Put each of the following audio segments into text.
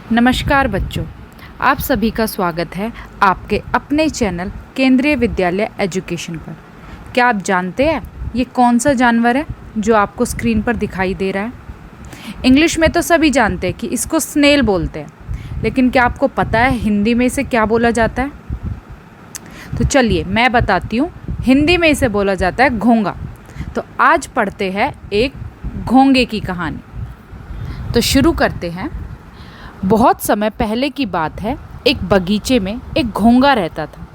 नमस्कार बच्चों, आप सभी का स्वागत है आपके अपने चैनल केंद्रीय विद्यालय एजुकेशन पर। क्या आप जानते हैं ये कौन सा जानवर है जो आपको स्क्रीन पर दिखाई दे रहा है? इंग्लिश में तो सभी जानते हैं कि इसको स्नेल बोलते हैं, लेकिन क्या आपको पता है हिंदी में इसे क्या बोला जाता है? तो चलिए मैं बताती हूँ। हिंदी में इसे बोला जाता है घोंगा। तो आज पढ़ते हैं एक घोंगे की कहानी। तो शुरू करते हैं। बहुत समय पहले की बात है, एक बगीचे में एक घोंगा रहता था।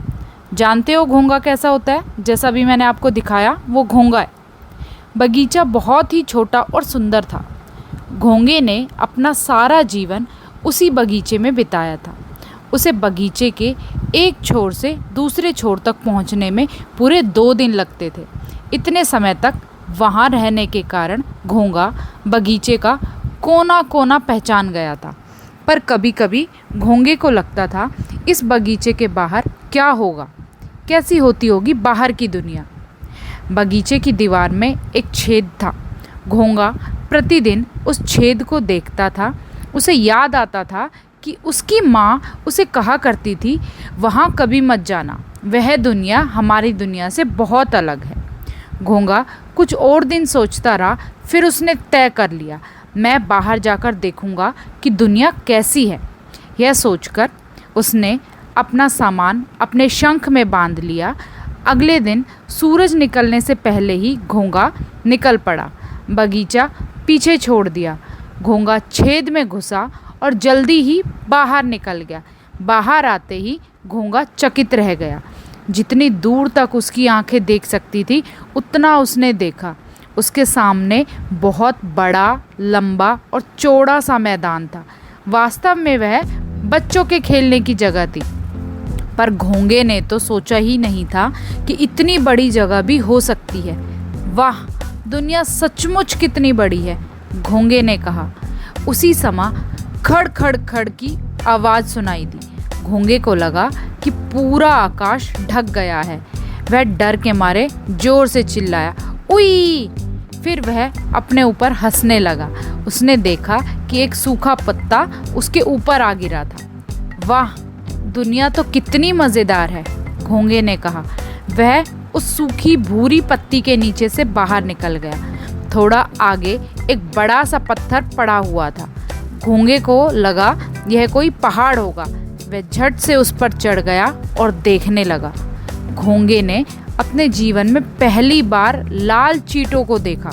जानते हो घोंगा कैसा होता है? जैसा भी मैंने आपको दिखाया वो घोंगा है। बगीचा बहुत ही छोटा और सुंदर था। घोंगे ने अपना सारा जीवन उसी बगीचे में बिताया था। उसे बगीचे के एक छोर से दूसरे छोर तक पहुंचने में पूरे 2 दिन लगते थे। इतने समय तक वहां रहने के कारण घोंगा बगीचे का कोना कोना पहचान गया था। पर कभी कभी घोंगे को लगता था इस बगीचे के बाहर क्या होगा, कैसी होती होगी बाहर की दुनिया। बगीचे की दीवार में एक छेद था। घोंगा प्रतिदिन उस छेद को देखता था। उसे याद आता था कि उसकी माँ उसे कहा करती थी, वहाँ कभी मत जाना, वह दुनिया हमारी दुनिया से बहुत अलग है। घोंगा कुछ और दिन सोचता रहा, फिर उसने तय कर लिया, मैं बाहर जाकर देखूंगा कि दुनिया कैसी है। यह सोचकर उसने अपना सामान अपने शंख में बांध लिया। अगले दिन सूरज निकलने से पहले ही घोंगा निकल पड़ा। बगीचा पीछे छोड़ दिया। घोंगा छेद में घुसा और जल्दी ही बाहर निकल गया। बाहर आते ही घोंगा चकित रह गया। जितनी दूर तक उसकी आंखें देख सकती थी उतना उसने देखा। उसके सामने बहुत बड़ा, लंबा और चौड़ा सा मैदान था। वास्तव में वह बच्चों के खेलने की जगह थी। पर घोंगे ने तो सोचा ही नहीं था कि इतनी बड़ी जगह भी हो सकती है। वाह, दुनिया सचमुच कितनी बड़ी है, घोंगे ने कहा। उसी समय खड़ खड़ खड़ की आवाज़ सुनाई दी। घोंगे को लगा कि पूरा आकाश ढक गया है। वह डर के मारे जोर से चिल्लाया, उई! फिर वह अपने ऊपर हंसने लगा। उसने देखा कि एक सूखा पत्ता उसके ऊपर आ गिरा था। वाह, दुनिया तो कितनी मज़ेदार है, घोंगे ने कहा। वह उस सूखी भूरी पत्ती के नीचे से बाहर निकल गया। थोड़ा आगे एक बड़ा सा पत्थर पड़ा हुआ था। घोंगे को लगा यह कोई पहाड़ होगा। वह झट से उस पर चढ़ गया और देखने लगा। घोंगे ने अपने जीवन में पहली बार लाल चींटों को देखा।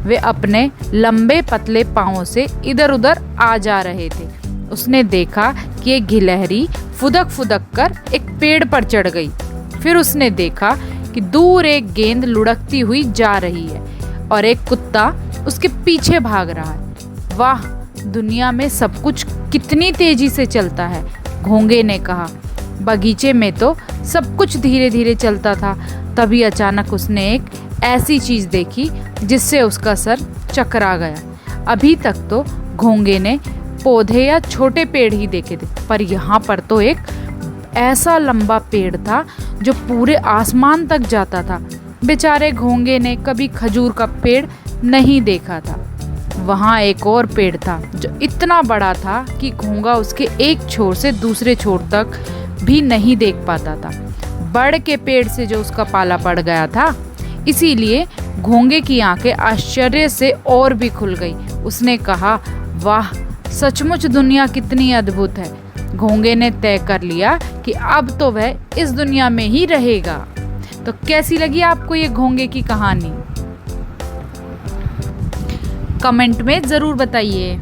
वे अपने लंबे पतले पाँवों से इधर उधर आ जा रहे थे। उसने देखा कि एक गिलहरी फुदक फुदक कर एक पेड़ पर चढ़ गई। फिर उसने देखा कि दूर एक गेंद लुढ़कती हुई जा रही है और एक कुत्ता उसके पीछे भाग रहा है। वाह, दुनिया में सब कुछ कितनी तेजी से चलता है, घोंगे ने कहा। बगीचे में तो सब कुछ धीरे धीरे चलता था। तभी अचानक उसने एक ऐसी चीज़ देखी जिससे उसका सर चकरा गया। अभी तक तो घोंगे ने पौधे या छोटे पेड़ ही देखे थे, पर यहाँ पर तो एक ऐसा लंबा पेड़ था जो पूरे आसमान तक जाता था। बेचारे घोंगे ने कभी खजूर का पेड़ नहीं देखा था। वहाँ एक और पेड़ था जो इतना बड़ा था कि घोंगा उसके एक छोर से दूसरे छोर तक भी नहीं देख पाता था। बड़ के पेड़ से जो उसका पाला पड़ गया था, इसीलिए घोंगे की आंखें आश्चर्य से और भी खुल गई। उसने कहा, वाह, सचमुच दुनिया कितनी अद्भुत है। घोंगे ने तय कर लिया कि अब तो वह इस दुनिया में ही रहेगा। तो कैसी लगी आपको ये घोंगे की कहानी? कमेंट में ज़रूर बताइए।